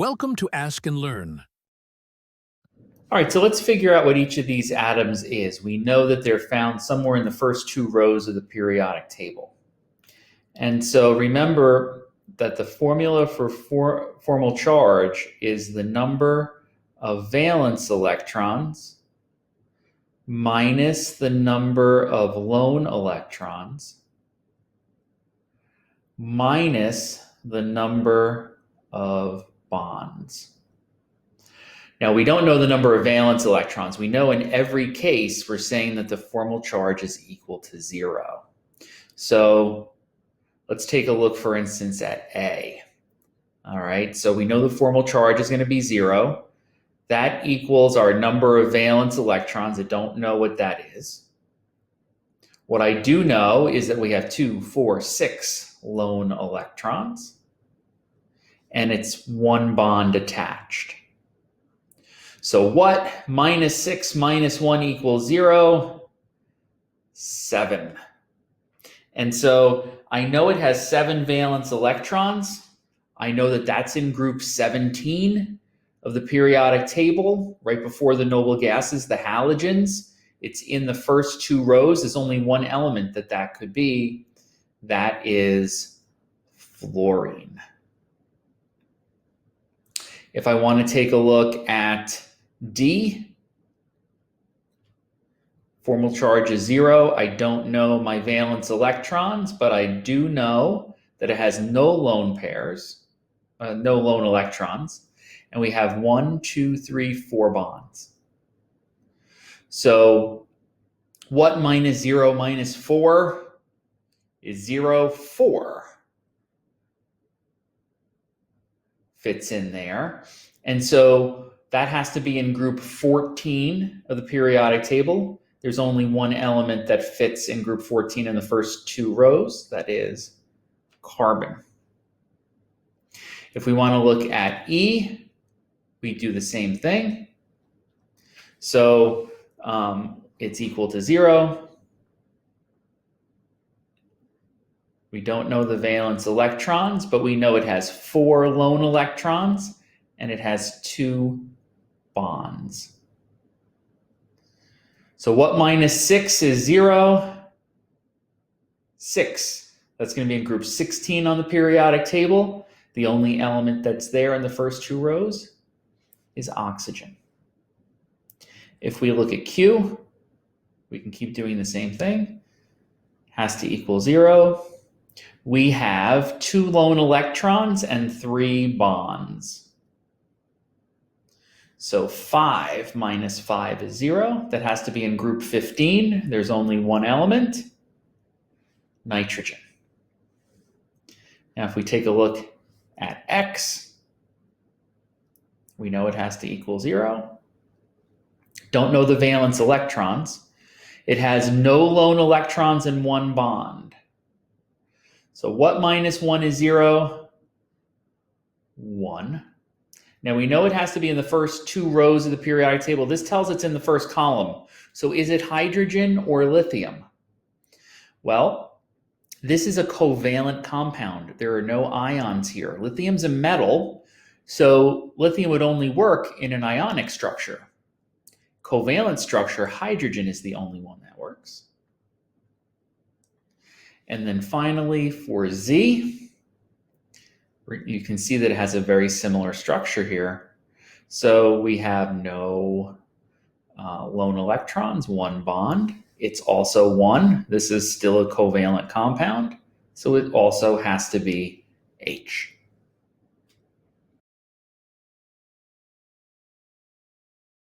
Welcome to Ask and Learn. All right, so let's figure out what each of these atoms is. We know that they're found somewhere in the first two rows of the periodic table. And so remember that the formula for formal charge is the number of valence electrons minus the number of lone electrons minus the number of bonds. Now, we don't know the number of valence electrons. We know in every case, we're saying that the formal charge is equal to 0. So let's take a look, for instance, at A. All right, so we know the formal charge is going to be 0. That equals our number of valence electrons. I don't know what that is. What I do know is that we have 2, 4, 6 lone electrons, and it's one bond attached. So what minus 6 minus 1 equals 0? 7. And so I know it has 7 valence electrons. I know that that's in group 17 of the periodic table, right before the noble gases, the halogens. It's in the first two rows. There's only one element that could be. That is fluorine. If I want to take a look at D, formal charge is 0. I don't know my valence electrons, but I do know that it has no lone pairs, no lone electrons, and we have 1, 2, 3, 4 bonds. So what minus 0 minus 4 is 0, 4 fits in there. And so that has to be in group 14 of the periodic table. There's only one element that fits in group 14 in the first two rows. That is carbon. If we want to look at E, we do the same thing. So it's equal to 0. We don't know the valence electrons, but we know it has 4 lone electrons and it has 2 bonds. So what minus 6 is 0? 6. That's going to be in group 16 on the periodic table. The only element that's there in the first two rows is oxygen. If we look at Q, we can keep doing the same thing. Has to equal 0. We have 2 lone electrons and 3 bonds. So 5 minus 5 is 0. That has to be in group 15. There's only one element, nitrogen. Now if we take a look at X, we know it has to equal 0. Don't know the valence electrons. It has no lone electrons and 1 bond. So what minus 1 is 0? 1. Now we know it has to be in the first two rows of the periodic table. This tells it's in the first column. So is it hydrogen or lithium? Well, this is a covalent compound. There are no ions here. Lithium's a metal, so lithium would only work in an ionic structure. Covalent structure, hydrogen is the only one that works. And then finally for Z, you can see that it has a very similar structure here. So we have no lone electrons, 1 bond. It's also 1. This is still a covalent compound. So it also has to be H.